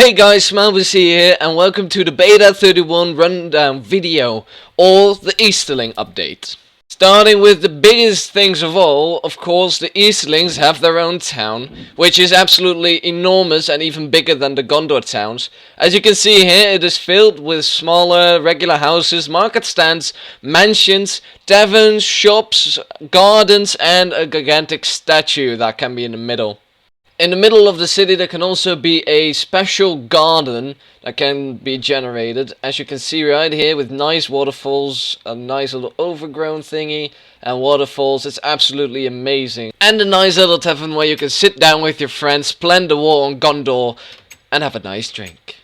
Hey guys, TheSmileBC here, and welcome to the Beta 31 rundown video, or the Easterling update. Starting with the biggest things of all, of course, the Easterlings have their own town, which is absolutely enormous and even bigger than the Gondor towns. As you can see here, it is filled with smaller, regular houses, market stands, mansions, taverns, shops, gardens, and a gigantic statue that can be in the middle. In the middle of the city there can also be a special garden that can be generated, as you can see right here, with nice waterfalls, a nice little overgrown thingy, and waterfalls. It's absolutely amazing. And a nice little tavern where you can sit down with your friends, plan the war on Gondor, and have a nice drink.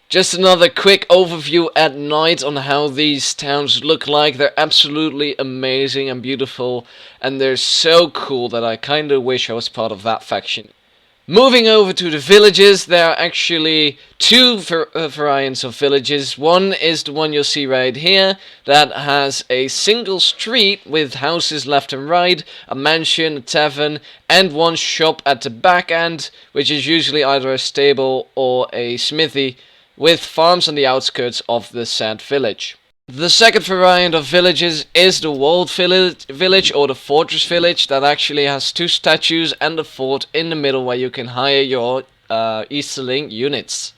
Just another quick overview at night on how these towns look like. They're absolutely amazing and beautiful, and they're so cool that I kinda wish I was part of that faction. Moving over to the villages, there are actually two variants of villages. One is the one you'll see right here, that has a single street with houses left and right, a mansion, a tavern, and one shop at the back end, which is usually either a stable or a smithy, with farms on the outskirts of the said village. The second variant of villages is the walled village or the fortress village that actually has two statues and a fort in the middle where you can hire your Easterling units.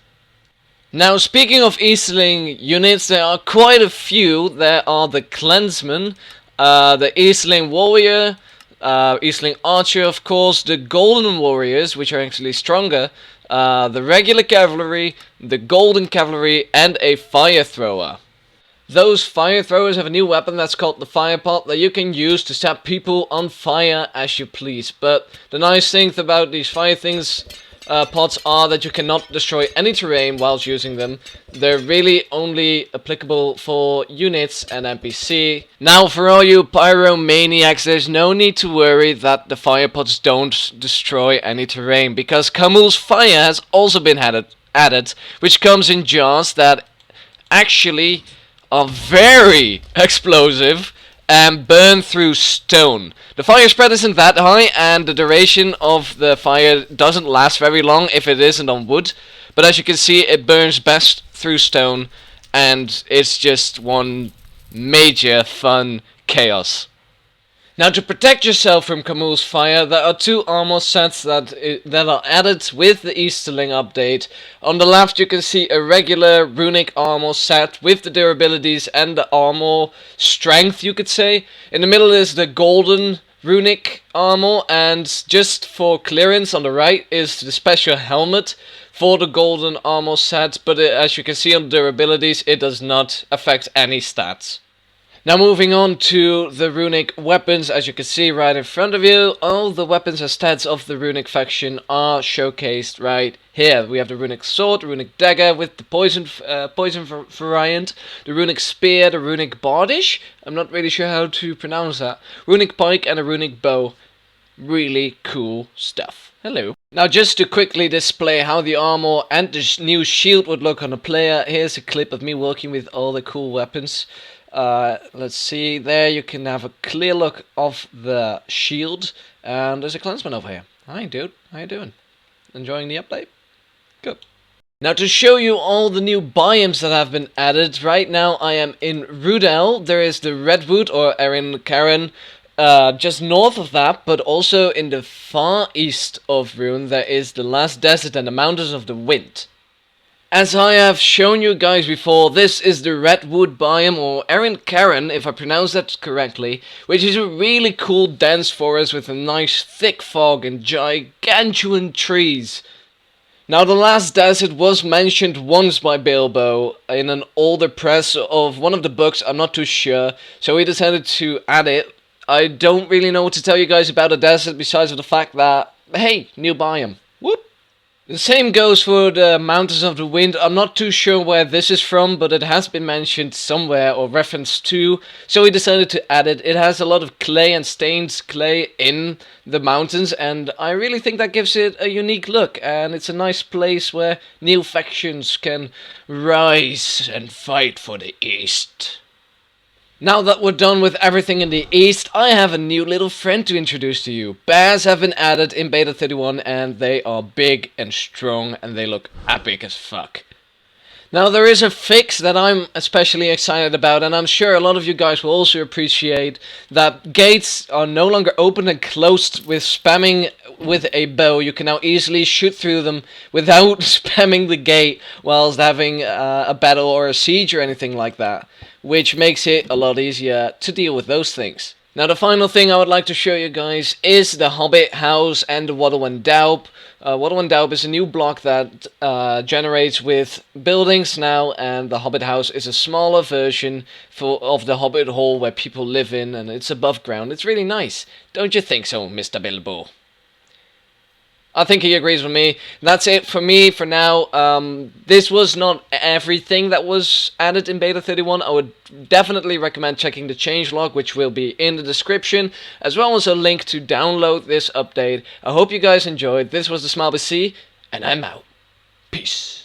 Now, speaking of Easterling units, there are quite a few. There are the clansmen, the Easterling warrior, Easterling archer, of course, the golden warriors, which are actually stronger, the regular cavalry, the golden cavalry, and a fire thrower. Those fire throwers have a new weapon that's called the fire pot that you can use to set people on fire as you please. But the nice thing about these fire pots are that you cannot destroy any terrain whilst using them. They're really only applicable for units and NPC. Now, for all you pyromaniacs, there's no need to worry that the fire pots don't destroy any terrain, because Camul's fire has also been added, which comes in jars that actually are very explosive and burn through stone. The fire spread isn't that high, and the duration of the fire doesn't last very long if it isn't on wood, but as you can see, it burns best through stone, and it's just one major fun chaos. Now, to protect yourself from Camul's fire, there are two armor sets that are added with the Easterling update. On the left you can see a regular runic armor set with the durabilities and the armor strength, you could say. In the middle is the golden runic armor, and just for clearance on the right is the special helmet for the golden armor set, but as you can see on the durabilities, it does not affect any stats. Now, moving on to the runic weapons, as you can see right in front of you, all the weapons and stats of the runic faction are showcased right here. We have the runic sword, the runic dagger with the poison variant, the runic spear, the runic bardish, I'm not really sure how to pronounce that, runic pike, and a runic bow. Really cool stuff. Hello. Now, just to quickly display how the armor and the new shield would look on a player, here's a clip of me working with all the cool weapons. Let's see, there you can have a clear look of the shield, and there's a clansman over here. Hi dude, how you doing? Enjoying the update? Good. Now, to show you all the new biomes that have been added, right now I am in Rhûndown. There is the Redwood or Erin Karen just north of that, but also in the far east of Rhûn there is the Last Desert and the Mountains of the Wind. As I have shown you guys before, this is the Redwood biome, or Erin Karen, if I pronounce that correctly, which is a really cool dense forest with a nice thick fog and gigantuan trees. Now, the Last Desert was mentioned once by Bilbo in an older press of one of the books, I'm not too sure, so we decided to add it. I don't really know what to tell you guys about the desert besides the fact that, hey, new biome. Whoop! The same goes for the Mountains of the Wind. I'm not too sure where this is from, but it has been mentioned somewhere or referenced to, so we decided to add it. It has a lot of clay and stained clay in the mountains, and I really think that gives it a unique look, and it's a nice place where new factions can rise and fight for the East. Now that we're done with everything in the East, I have a new little friend to introduce to you. Bears have been added in Beta 31 and they are big and strong and they look epic as fuck. Now there is a fix that I'm especially excited about, and I'm sure a lot of you guys will also appreciate, that gates are no longer open and closed with spamming with a bow. You can now easily shoot through them without spamming the gate whilst having a battle or a siege or anything like that, which makes it a lot easier to deal with those things. Now the final thing I would like to show you guys is the Hobbit house and the Waddle and Daup. Waddle and Daup is a new block that generates with buildings now, and the Hobbit house is a smaller version of the Hobbit hall where people live in, and it's above ground. It's really nice. Don't you think so, Mr. Bilbo? I think he agrees with me. That's it for me for now. This was not everything that was added in Beta 31. I would definitely recommend checking the changelog, which will be in the description, as well as a link to download this update. I hope you guys enjoyed. This was TheSmileBC, and I'm out. Peace.